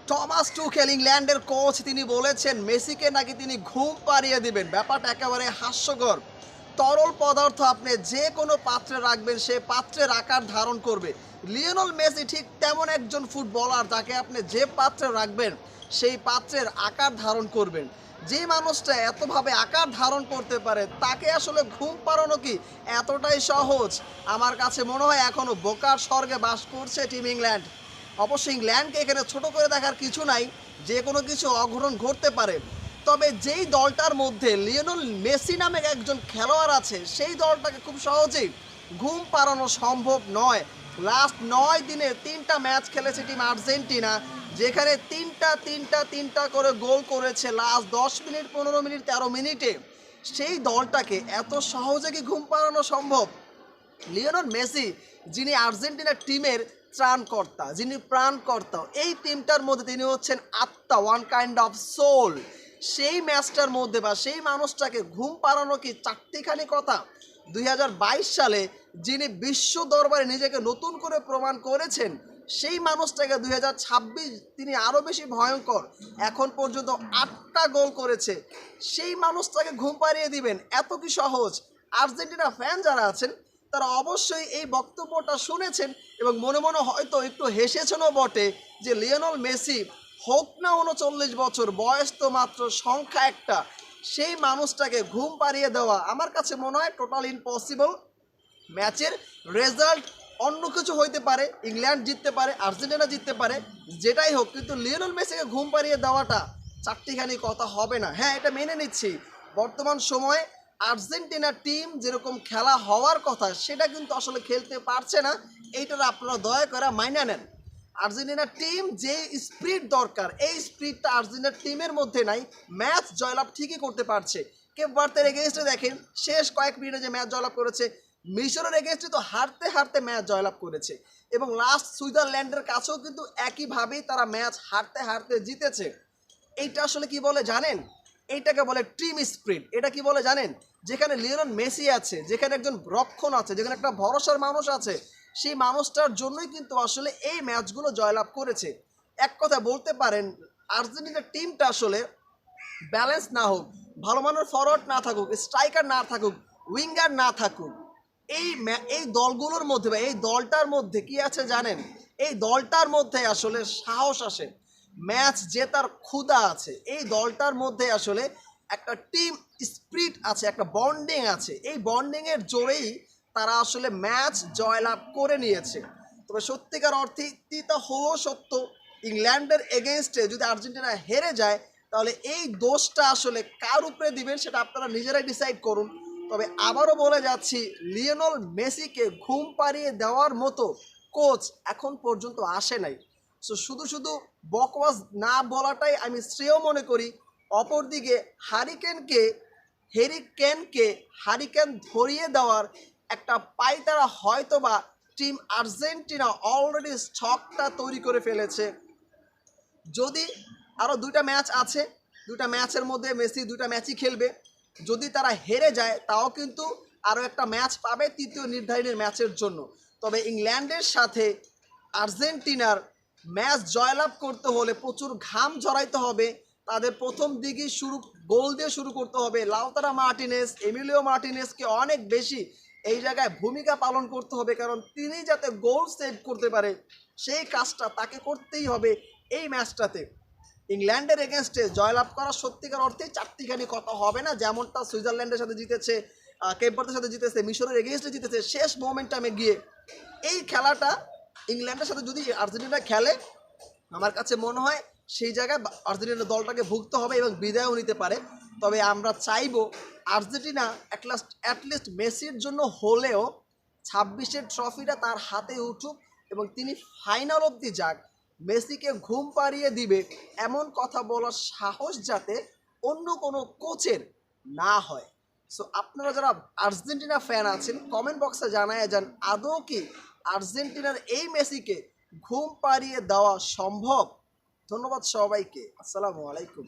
Thomas Tuchel ইংল্যান্ডের coach তিনি বলেছেন মেসিকে নাকি তিনি ঘুম পাড়িয়ে দিবেন। ব্যাপারটা একেবারে হাস্যকর। তরল পদার্থ আপনি যে কোনো পাত্রে রাখবেন সে পাত্রের আকার ধারণ করবে। লিওনেল মেসি ঠিক তেমন একজন ফুটবলার যাকে আপনি যে পাত্রে রাখবেন সেই পাত্রের আকার ধারণ করবেন। যে মানুষটা এতভাবে আকার ধারণ করতে পারে তাকে আসলে ঘুম পাড়ানো কি এতটাই সহজ? আমার কাছে মনে হয় এখনও বোকার স্বর্গে বাস করছে টিম ইংল্যান্ড। অবশ্যই ইংল্যান্ডকে এখানে ছোট করে দেখার কিছু নাই, যে কোনো কিছু অঘটন ঘটতে পারে। তবে যেই দলটার মধ্যে লিওনেল মেসি নামে একজন খেলোয়াড় আছে সেই দলটাকে খুব সহজেই ঘুম পাড়ানো সম্ভব নয়। লাস্ট 9 দিনে 3টা ম্যাচ খেলেছে টিম আর্জেন্টিনা, যেখানে তিনটা করে গোল করেছে লাস্ট 10 মিনিট, 15 মিনিট, 13 মিনিটে। সেই দলটাকে এত সহজে কি ঘুম পাড়ানো সম্ভব? লিওনেল মেসি, যিনি আর্জেন্টিনার টিমের ত্রাণকর্তা, যিনি প্রাণকর্তা, এই টিমটার মধ্যে তিনি হচ্ছেন আত্মা, ওয়ান কাইন্ড অফ সোল। সেই ম্যাচটার মধ্যে বা সেই মানুষটাকে ঘুম পাড়ানো কি চারটিখানি কথা? 2022 সালে যিনি বিশ্ব দরবারে নিজেকে নতুন করে প্রমাণ করেছেন সেই মানুষটাকে 2026 তিনি আরও বেশি ভয়ঙ্কর। এখন পর্যন্ত 8টা গোল করেছে সেই মানুষটাকে ঘুম পাড়িয়ে দিবেন এত কি সহজ? আর্জেন্টিনা ফ্যান যারা আছেন তারা অবশ্যই এই বক্তব্যটা শুনেছেন এবং মনে মনে হয়তো একটু হেসেছেনও বটে যে লিওনেল মেসি হোক না 39 বছর বয়স, তো মাত্র সংখ্যা একটা, সেই মানুষটাকে ঘুম পাড়িয়ে দেওয়া আমার কাছে মনে হয় টোটাল ইম্পসিবল। ম্যাচের রেজাল্ট অন্য কিছু হইতে পারে, ইংল্যান্ড জিততে পারে, আর্জেন্টিনা জিততে পারে, যেটাই হোক, কিন্তু লিওনেল মেসিকে ঘুম পাড়িয়ে দেওয়াটা চারটিখানি কথা হবে না। হ্যাঁ, এটা মেনে নিচ্ছি বর্তমান সময়ে আর্জেন্টিনা টিম যেরকম খেলা হওয়ার কথা সেটা কিন্তু আসলে খেলতে পারছে না। এইটার আপনারা দয়া করে মাইনা নেন। আর্জেন্টিনা টিম যে স্পিরিট দরকার এই স্পিরিটটা আর্জেন্টিনা টিমের মধ্যে নাই। ম্যাচ জয়লাভ ঠিকই করতে পারছে। কেপ ভার্দের এগেইনস্টে দেখেন শেষ কয়েক মিনিটে যে ম্যাচ জয়লাভ করেছে, মিশরের এগেইনস্টে তো হারতে হারতে ম্যাচ জয়লাভ করেছে, এবং লাস্ট সুইজারল্যান্ডের কাছেও কিন্তু একইভাবেই তারা ম্যাচ হারতে হারতে জিতেছে। এইটা আসলে কি বলে জানেন? এইটাকে বলে টিম স্পিরিট। এটা কি বলে জানেন? যেখানে লিওনেল মেসি আছে, যেখানে একজন রক্ষণ আছে, যেখানে একটা ভরসার মানুষ আছে, সেই মানুষটার জন্যই কিন্তু আসলে এই ম্যাচগুলো জয়লাভ করেছে। এক কথা বলতে পারেন আর্জেন্টিনার টিমটা আসলে ব্যালেন্স না হোক, ভালো মানের ফরওয়ার্ড না থাকুক, স্ট্রাইকার না থাকুক, উইঙ্গার না থাকুক, এই দলগুলোর মধ্যে বা এই দলটার মধ্যে কি আছে জানেন? এই দলটার মধ্যে আসলে সাহস আসে, ম্যাচ জেতার ক্ষুধা আছে। এই দলটার মধ্যে আসলে একটা টিম স্পিরিট আছে, একটা বন্ডিং আছে। এই বন্ডিংয়ের জোরেই তারা আসলে ম্যাচ জয়লাভ করে নিয়েছে। তবে সত্যিকার অর্থে তা হলো সত্য, ইংল্যান্ডের এগেনস্টে যদি আর্জেন্টিনা হেরে যায় তাহলে এই দোষটা আসলে কার উপরে দিবেন সেটা আপনারা নিজেরাই ডিসাইড করুন। তবে আবারও বলে যাচ্ছি, লিওনেল মেসিকে ঘুম পাড়িয়ে দেওয়ার মতো কোচ এখন পর্যন্ত আসে নাই। সো শুধু শুধু বকওয়াজ না বলাটাই আমি শ্রেয় মনে করি। অপরদিকে হারিকেন ধরিয়ে দেওয়ার একটা পায়তারা হয়তোবা টিম আর্জেন্টিনা অলরেডি স্টকটা তৈরি করে ফেলেছে। যদি আরও 2টা ম্যাচ আছে, 2টা ম্যাচের মধ্যে মেসি 2টা ম্যাচই খেলবে। যদি তারা হেরে যায় তাও কিন্তু আরও একটা ম্যাচ পাবে তৃতীয় নির্ধারণের ম্যাচের জন্য। তবে ইংল্যান্ডের সাথে আর্জেন্টিনার ম্যাচ জয়লাভ করতে হলে প্রচুর ঘাম ঝরাইতে হবে। তাদের প্রথম দিকেই গোল দিয়ে শুরু করতে হবে। লাউতারো মার্টিনেজ, এমিলিও মার্টিনেজকে অনেক বেশি এই জায়গায় ভূমিকা পালন করতে হবে, কারণ তিনি যাতে গোল সেভ করতে পারে সেই কাজটা তাকে করতেই হবে এই ম্যাচটাতে। ইংল্যান্ডের এগেনস্টে জয়লাভ করা সত্যিকার অর্থে চারটিখানি কথা হবে না, যেমনটা সুইজারল্যান্ডের সাথে জিতেছে, কেপ ভার্দের সাথে জিতেছে, মিশরের এগেনস্টে জিতেছে শেষ মোমেন্টামে গিয়ে। এই খেলাটা ইংল্যান্ডের সাথে যদি আর্জেন্টিনা খেলে আমার কাছে মনে হয় সেই জায়গায় আর্জেন্টিনা দলটাকে ভুগতে হবে এবং বিদায়ও নিতে পারে। তবে আমরা চাইবো আর্জেন্টিনা অ্যাটলিস্ট মেসির জন্য হলেও 26-এর ট্রফিটা তার হাতে উঠুক এবং তিনি ফাইনাল অবধি যাক। মেসিকে ঘুম পাড়িয়ে দিবে এমন কথা বলার সাহস যাতে অন্য কোনো কোচের না হয়। সো আপনারা যারা আর্জেন্টিনা ফ্যান আছেন কমেন্ট বক্সে জানায় যান, আদৌ কি আর্জেন্টিনার এই মেসিকে ঘুম পাড়িয়ে দেওয়া সম্ভব? ধন্যবাদ সবাইকে। আসসালামু আলাইকুম।